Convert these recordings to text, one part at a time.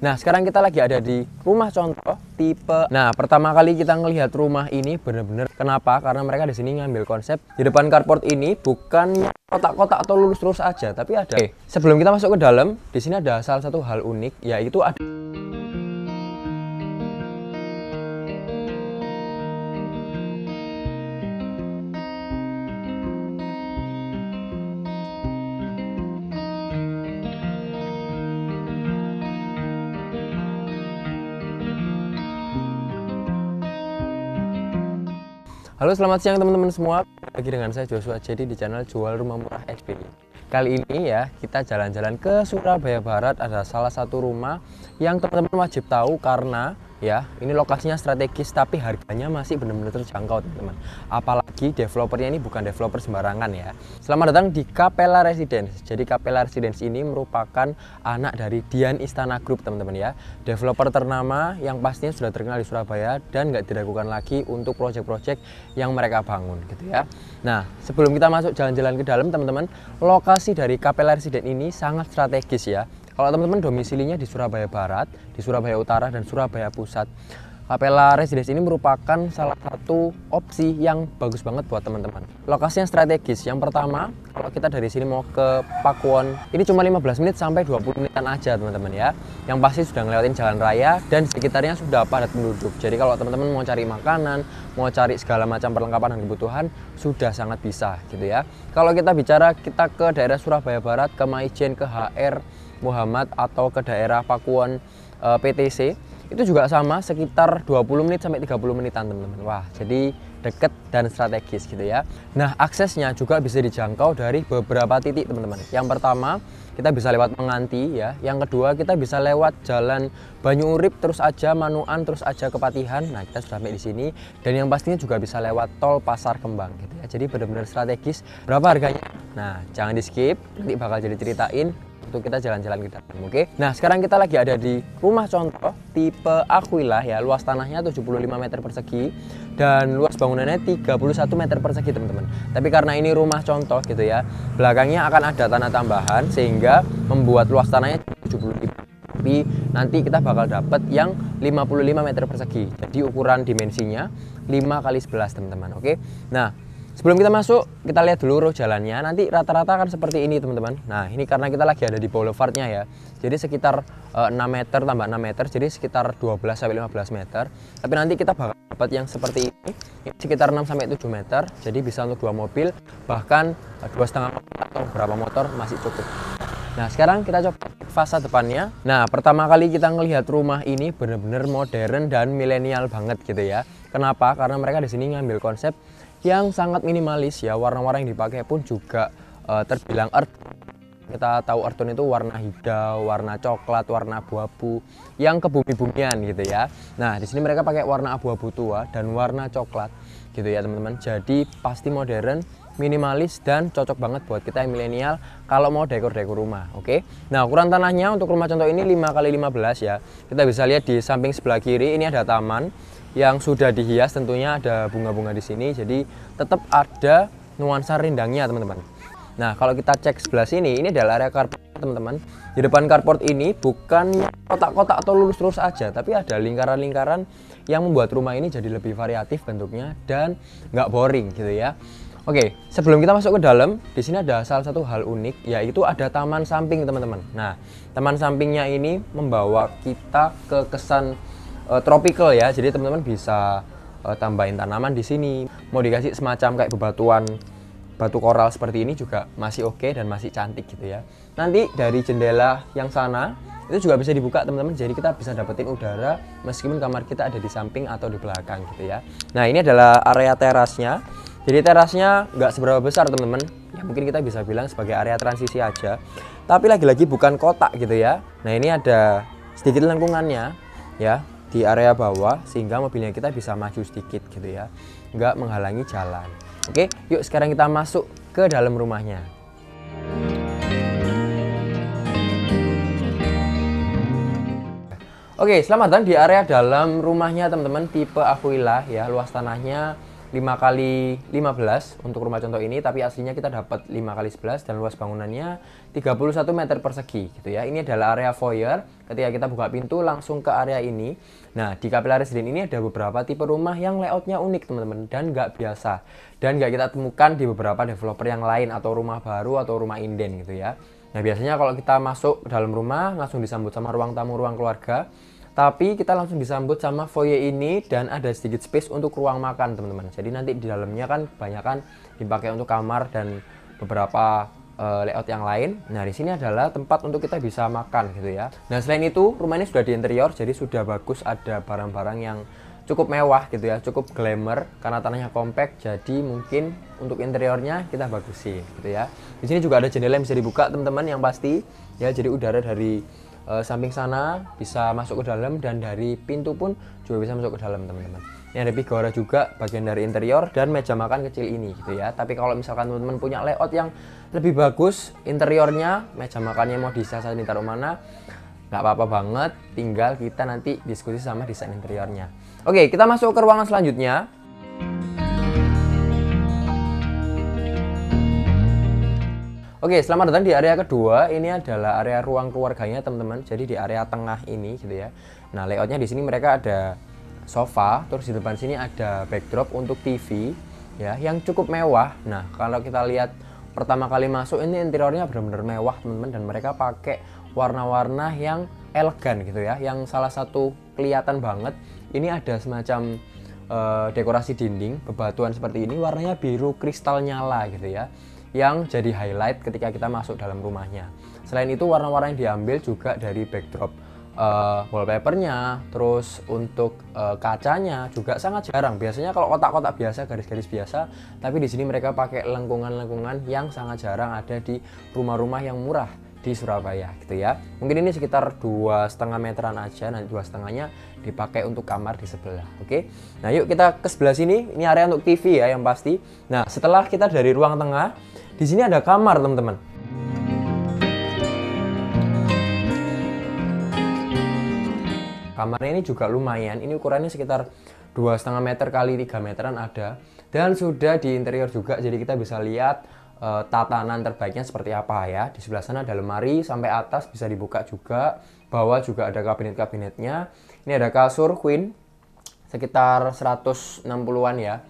Nah, sekarang kita lagi ada di rumah contoh tipe. Nah, pertama kali kita ngelihat rumah ini bener-bener kenapa? Karena mereka di sini ngambil konsep di depan carport ini bukannya kotak-kotak atau lurus-lurus aja, tapi ada. Oke, sebelum kita masuk ke dalam, di sini ada salah satu hal unik, yaitu ada. Halo, selamat siang teman-teman semua. Lagi dengan saya Joshua Jadi di channel Jual Rumah Murah XP. Kali ini ya kita jalan-jalan ke Surabaya Barat. Ada salah satu rumah yang teman-teman wajib tahu karena ya ini lokasinya strategis tapi harganya masih benar-benar terjangkau teman-teman. Apalagi developernya ini bukan developer sembarangan ya. Selamat datang di Capella Residence. Jadi Capella Residence ini merupakan anak dari Dian Istana Group teman-teman ya. Developer ternama yang pastinya sudah terkenal di Surabaya dan nggak diragukan lagi untuk proyek-proyek yang mereka bangun gitu ya. Nah, sebelum kita masuk jalan-jalan ke dalam teman-teman, lokasi dari Capella Residence ini sangat strategis ya. Kalau teman-teman domisilinya di Surabaya Barat, di Surabaya Utara, dan Surabaya Pusat, Capella Residence ini merupakan salah satu opsi yang bagus banget buat teman-teman. Lokasinya strategis. Yang pertama, kalau kita dari sini mau ke Pakuwon, ini cuma 15 menit sampai 20 menitan aja teman-teman ya. Yang pasti sudah ngelewatin jalan raya dan sekitarnya sudah padat penduduk. Jadi kalau teman-teman mau cari makanan, mau cari segala macam perlengkapan dan kebutuhan, sudah sangat bisa gitu ya. Kalau kita bicara kita ke daerah Surabaya Barat, ke Maijen, ke HR Muhammad atau ke daerah Pakuwon PTC, itu juga sama sekitar 20 menit sampai 30 menitan teman-teman. Wah, jadi deket dan strategis gitu ya. Nah, aksesnya juga bisa dijangkau dari beberapa titik teman-teman. Yang pertama, kita bisa lewat Menganti ya. Yang kedua, kita bisa lewat jalan Banyu Urip terus aja Manuan terus aja ke Patihan. Nah, kita sudah sampai di sini dan yang pastinya juga bisa lewat tol Pasar Kembang gitu ya. Jadi benar-benar strategis. Berapa harganya? Nah, jangan di-skip, nanti bakal jadi ceritain untuk kita jalan-jalan ke dalam, oke? Nah, sekarang kita lagi ada di rumah contoh tipe Aquila ya. Luas tanahnya 75 meter persegi dan luas bangunannya 31 meter persegi teman-teman. Tapi karena ini rumah contoh gitu ya, belakangnya akan ada tanah tambahan sehingga membuat luas tanahnya 75. Tapi nanti kita bakal dapat yang 55 meter persegi. Jadi ukuran dimensinya 5 kali 11 teman-teman, oke? Nah, sebelum kita masuk, kita lihat dulu jalannya. Nanti rata-rata akan seperti ini teman-teman. Nah, ini karena kita lagi ada di boulevardnya ya. Jadi sekitar 6 meter tambah 6 meter, jadi sekitar 12 sampai 15 meter. Tapi nanti kita bakal dapat yang seperti ini sekitar 6 sampai 7 meter. Jadi bisa untuk 2 mobil, bahkan 2,5 atau berapa motor masih cukup. Nah, sekarang kita coba fasa depannya. Nah, pertama kali kita ngelihat rumah ini benar-benar modern dan milenial banget gitu ya. Kenapa? Karena mereka di sini ngambil konsep yang sangat minimalis ya. Warna-warna yang dipakai pun juga terbilang earth. Kita tahu earth tone itu warna hijau, warna coklat, warna abu-abu yang kebumi-bumian gitu ya. Nah, di sini mereka pakai warna abu-abu tua dan warna coklat gitu ya teman-teman. Jadi pasti modern, minimalis dan cocok banget buat kita yang milenial kalau mau dekor-dekor rumah, oke? Nah, ukuran tanahnya untuk rumah contoh ini 5 kali 15 ya. Kita bisa lihat di samping sebelah kiri ini ada taman yang sudah dihias, tentunya ada bunga-bunga di sini, jadi tetap ada nuansa rindangnya teman-teman. Nah, kalau kita cek sebelah sini, ini adalah area carport teman-teman. Di depan carport ini bukannya kotak-kotak atau lurus-lurus aja, tapi ada lingkaran-lingkaran yang membuat rumah ini jadi lebih variatif bentuknya dan nggak boring gitu ya. Oke, sebelum kita masuk ke dalam, di sini ada salah satu hal unik, yaitu ada taman samping teman-teman. Nah, taman sampingnya ini membawa kita ke kesan tropical ya. Jadi teman-teman bisa tambahin tanaman di sini. Mau dikasih semacam kayak bebatuan batu koral seperti ini juga masih oke dan masih cantik gitu ya. Nanti dari jendela yang sana itu juga bisa dibuka teman-teman. Jadi kita bisa dapetin udara meskipun kamar kita ada di samping atau di belakang gitu ya. Nah, ini adalah area terasnya. Jadi terasnya nggak seberapa besar teman-teman. Ya mungkin kita bisa bilang sebagai area transisi aja. Tapi lagi-lagi bukan kotak gitu ya. Nah, ini ada sedikit lengkungannya ya di area bawah sehingga mobilnya kita bisa maju sedikit gitu ya, nggak menghalangi jalan. Oke, yuk sekarang kita masuk ke dalam rumahnya. Oke, selamat datang di area dalam rumahnya teman-teman tipe Aquila ya. Luas tanahnya 5 kali 15 untuk rumah contoh ini, tapi aslinya kita dapat 5 kali 11 dan luas bangunannya 31 meter persegi gitu ya. Ini adalah area foyer. Ketika kita buka pintu langsung ke area ini. Nah, di Capella Residence ini ada beberapa tipe rumah yang layoutnya unik teman-teman dan nggak biasa. Dan nggak kita temukan di beberapa developer yang lain atau rumah baru atau rumah inden gitu ya. Nah, biasanya kalau kita masuk ke dalam rumah langsung disambut sama ruang tamu, ruang keluarga. Tapi kita langsung disambut sama foyer ini dan ada sedikit space untuk ruang makan teman-teman. Jadi nanti di dalamnya kan kebanyakan dipakai untuk kamar dan beberapa layout yang lain. Nah, di sini adalah tempat untuk kita bisa makan gitu ya. Nah, selain itu rumah ini sudah di interior, jadi sudah bagus, ada barang-barang yang cukup mewah gitu ya, cukup glamour karena tanahnya compact. Jadi mungkin untuk interiornya kita bagusin gitu ya. Di sini juga ada jendela yang bisa dibuka teman-teman yang pasti ya. Jadi udara dari samping sana bisa masuk ke dalam dan dari pintu pun juga bisa masuk ke dalam teman-teman. Ini ada pigora juga bagian dari interior dan meja makan kecil ini gitu ya. Tapi kalau misalkan teman-teman punya layout yang lebih bagus interiornya, meja makannya mau disiasatin ditaruh mana, nggak apa-apa banget, tinggal kita nanti diskusi sama desain interiornya. Oke, kita masuk ke ruangan selanjutnya. Oke, selamat datang di area kedua. Ini adalah area ruang keluarganya teman-teman. Jadi di area tengah ini gitu ya. Nah, layoutnya di sini mereka ada sofa, terus di depan sini ada backdrop untuk TV ya, yang cukup mewah. Nah, kalau kita lihat pertama kali masuk ini interiornya benar-benar mewah teman-teman, dan mereka pakai warna-warna yang elegan gitu ya. Yang salah satu kelihatan banget ini ada semacam dekorasi dinding bebatuan seperti ini, warnanya biru kristal nyala gitu ya, yang jadi highlight ketika kita masuk dalam rumahnya. Selain itu warna-warna yang diambil juga dari backdrop wallpapernya, terus untuk kacanya juga sangat jarang. Biasanya kalau kotak-kotak biasa, garis-garis biasa, tapi di sini mereka pakai lengkungan-lengkungan yang sangat jarang ada di rumah-rumah yang murah di Surabaya gitu ya. Mungkin ini sekitar 2,5 meteran aja, nanti 2,5-nya dipakai untuk kamar di sebelah. Oke. Nah, yuk kita ke sebelah sini. Ini area untuk TV ya yang pasti. Nah, setelah kita dari ruang tengah, di sini ada kamar, teman-teman. Kamarnya ini juga lumayan. Ini ukurannya sekitar 2,5 meter kali 3 meteran ada, dan sudah di interior juga. Jadi kita bisa lihat tatanan terbaiknya seperti apa ya. Di sebelah sana ada lemari sampai atas bisa dibuka juga. Bawah juga ada kabinet-kabinetnya. Ini ada kasur queen sekitar 160-an ya.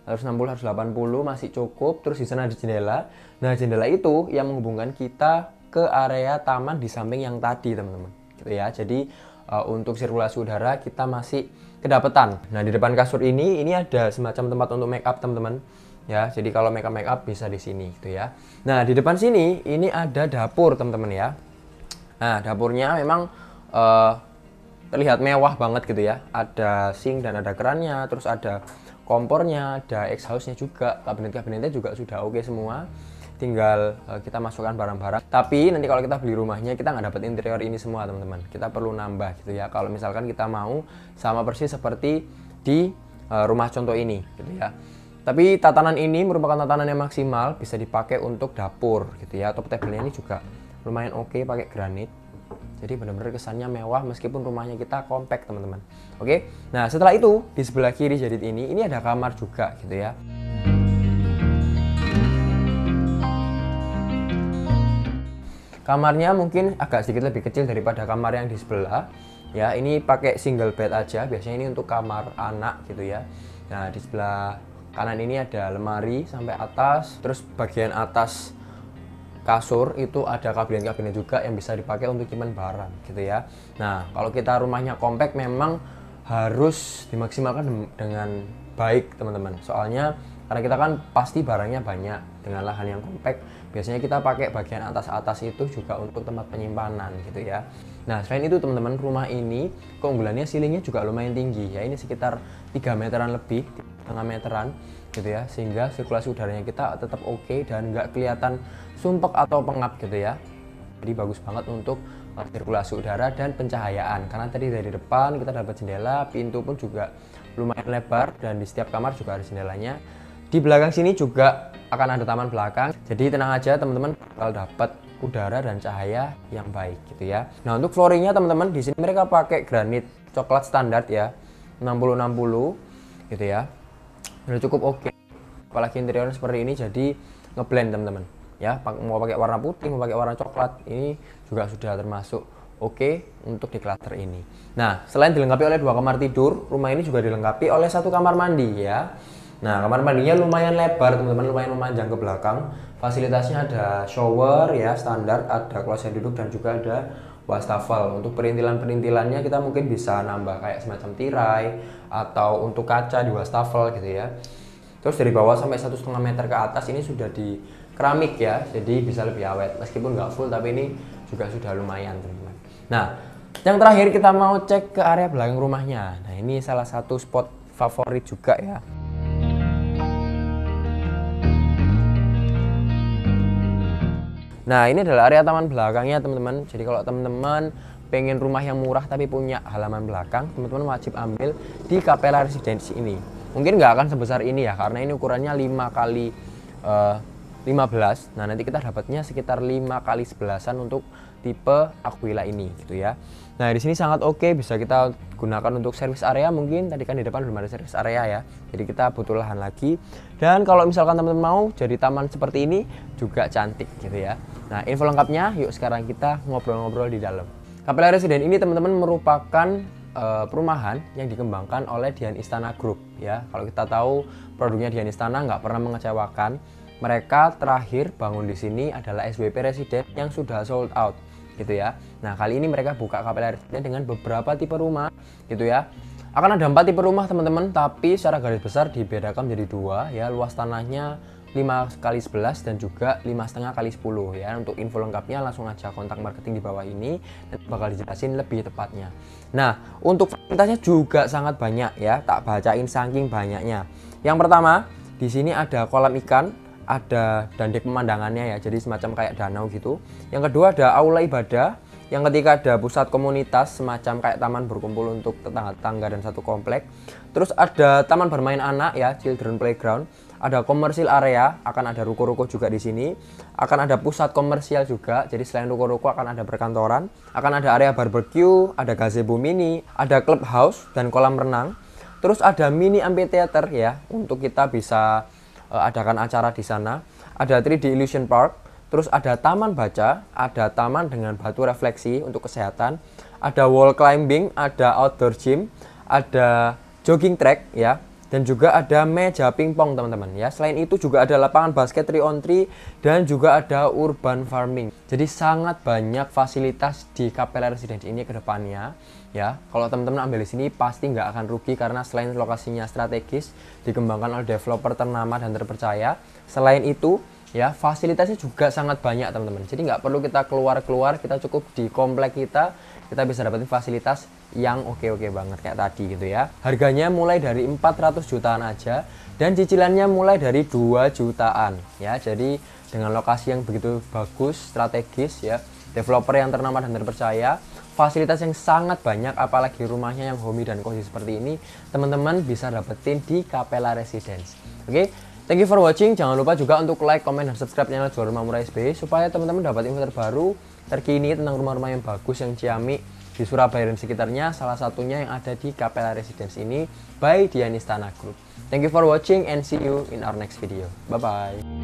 160 180 masih cukup. Terus di sana ada jendela. Nah, jendela itu yang menghubungkan kita ke area taman di samping yang tadi, teman-teman. Gitu ya. Jadi untuk sirkulasi udara kita masih kedapetan. Nah, di depan kasur ini ada semacam tempat untuk make up, teman-teman. Ya, jadi kalau make up bisa di sini gitu ya. Nah, di depan sini ini ada dapur, teman-teman ya. Nah, dapurnya memang terlihat mewah banget gitu ya. Ada sink dan ada kerannya, terus ada kompornya, ada exhaust-nya juga, kabinet-kabinetnya juga sudah oke semua. Tinggal kita masukkan barang-barang. Tapi nanti kalau kita beli rumahnya kita nggak dapat interior ini semua, teman-teman. Kita perlu nambah gitu ya. Kalau misalkan kita mau sama persis seperti di rumah contoh ini gitu ya. Tapi tatanan ini merupakan tatanan yang maksimal, bisa dipakai untuk dapur gitu ya. Top table-nya ini juga lumayan oke, pakai granit. Jadi benar-benar kesannya mewah meskipun rumahnya kita compact, teman-teman. Oke. Nah, setelah itu di sebelah kiri jadid ini ada kamar juga gitu ya. Kamarnya mungkin agak sedikit lebih kecil daripada kamar yang di sebelah. Ya, ini pakai single bed aja. Biasanya ini untuk kamar anak gitu ya. Nah, di sebelah kanan ini ada lemari sampai atas, terus bagian atas kasur itu ada kabinet-kabinet juga yang bisa dipakai untuk nyimpen barang gitu ya. Nah, kalau kita rumahnya compact memang harus dimaksimalkan dengan baik, teman-teman. Soalnya karena kita kan pasti barangnya banyak, dengan lahan yang compact biasanya kita pakai bagian atas-atas itu juga untuk tempat penyimpanan gitu ya. Nah, selain itu teman-teman, rumah ini keunggulannya ceilingnya juga lumayan tinggi ya. Ini sekitar 3 meteran lebih, 3,5 meteran gitu ya, sehingga sirkulasi udaranya kita tetap oke dan nggak kelihatan sumpek atau pengap gitu ya. Jadi bagus banget untuk sirkulasi udara dan pencahayaan, karena tadi dari depan kita dapat jendela, pintu pun juga lumayan lebar dan di setiap kamar juga ada jendelanya. Di belakang sini juga akan ada taman belakang, jadi tenang aja teman-teman, bakal dapat udara dan cahaya yang baik gitu ya. Nah, untuk flooringnya teman-teman, di sini mereka pakai granit coklat standar ya, 60-60 gitu ya. udah cukup oke. Apalagi interiornya seperti ini, jadi ngeblend teman-teman ya. Mau pakai warna putih, mau pakai warna coklat, ini juga sudah termasuk oke untuk di cluster ini. Nah, selain dilengkapi oleh 2 kamar tidur, rumah ini juga dilengkapi oleh 1 kamar mandi ya. Nah, kamar mandinya lumayan lebar teman-teman, lumayan memanjang ke belakang. Fasilitasnya ada shower ya standar, ada kloset duduk, dan juga ada wastafel. Untuk perintilan-perintilannya kita mungkin bisa nambah kayak semacam tirai atau untuk kaca di wastafel gitu ya. Terus dari bawah sampai 1,5 meter ke atas ini sudah di keramik ya, jadi bisa lebih awet. Meskipun nggak full, tapi ini juga sudah lumayan teman-teman. Nah, yang terakhir kita mau cek ke area belakang rumahnya. Nah, ini salah satu spot favorit juga ya. Nah, ini adalah area taman belakangnya teman-teman. Jadi kalau teman-teman pengen rumah yang murah tapi punya halaman belakang, teman-teman wajib ambil di Capella Residence ini. Mungkin nggak akan sebesar ini ya, karena ini ukurannya 5 kali 15. Nah, nanti kita dapatnya sekitar 5 kali 11-an untuk tipe Aquila ini gitu ya. Nah, di sini sangat oke, bisa kita gunakan untuk service area. Mungkin tadi kan di depan belum ada service area ya, jadi kita butuh lahan lagi. Dan kalau misalkan teman-teman mau jadi taman seperti ini juga cantik gitu ya. Nah, info lengkapnya yuk sekarang kita ngobrol-ngobrol di dalam. Capella Residence ini teman-teman merupakan perumahan yang dikembangkan oleh Dian Istana Group ya. Kalau kita tahu produknya Dian Istana nggak pernah mengecewakan. Mereka terakhir bangun di sini adalah SWP Residence yang sudah sold out gitu ya. Nah, kali ini mereka buka Capella Residence dengan beberapa tipe rumah gitu ya. Akan ada 4 tipe rumah teman-teman, tapi secara garis besar dibedakan menjadi 2 ya. Luas tanahnya 5 kali 11 dan juga 5,5 kali 10 ya. Untuk info lengkapnya langsung aja kontak marketing di bawah ini dan bakal dijelasin lebih tepatnya. Nah, untuk fasilitasnya juga sangat banyak ya, tak bacain saking banyaknya. Yang pertama, di sini ada kolam ikan, ada dandek pemandangannya ya, jadi semacam kayak danau gitu. Yang kedua ada aula ibadah. Yang ketiga ada pusat komunitas, semacam kayak taman berkumpul untuk tetangga-tetangga dan satu komplek. Terus ada taman bermain anak ya, children playground. Ada komersil area, akan ada ruko-ruko juga di sini. Akan ada pusat komersial juga, jadi selain ruko-ruko akan ada perkantoran. Akan ada area barbecue, ada gazebo mini, ada clubhouse dan kolam renang. Terus ada mini amphitheater ya, untuk kita bisa adakan acara di sana. Ada 3D Illusion Park. Terus ada taman baca, ada taman dengan batu refleksi untuk kesehatan, ada wall climbing, ada outdoor gym, ada jogging track ya, dan juga ada meja pingpong teman-teman ya. Selain itu juga ada lapangan basket 3-on-3 dan juga ada urban farming. Jadi sangat banyak fasilitas di Capella Residence ini ke depannya ya. Kalau teman-teman ambil di sini pasti nggak akan rugi, karena selain lokasinya strategis, dikembangkan oleh developer ternama dan terpercaya. Selain itu ya, fasilitasnya juga sangat banyak teman-teman. Jadi nggak perlu kita keluar-keluar, kita cukup di komplek kita bisa dapetin fasilitas yang oke-oke banget kayak tadi gitu ya. Harganya mulai dari 400 jutaan aja dan cicilannya mulai dari 2 jutaan ya. Jadi dengan lokasi yang begitu bagus, strategis ya, developer yang ternama dan terpercaya, fasilitas yang sangat banyak, apalagi rumahnya yang homey dan cozy seperti ini, teman-teman bisa dapetin di Capella Residence. Oke? Thank you for watching. Jangan lupa juga untuk like, comment, dan subscribe channel Jual Rumah Murah SB supaya teman-teman dapat info terbaru terkini tentang rumah-rumah yang bagus yang ciamik di Surabaya dan sekitarnya. Salah satunya yang ada di Capella Residence ini by Dian Istana Group. Thank you for watching and see you in our next video. Bye bye.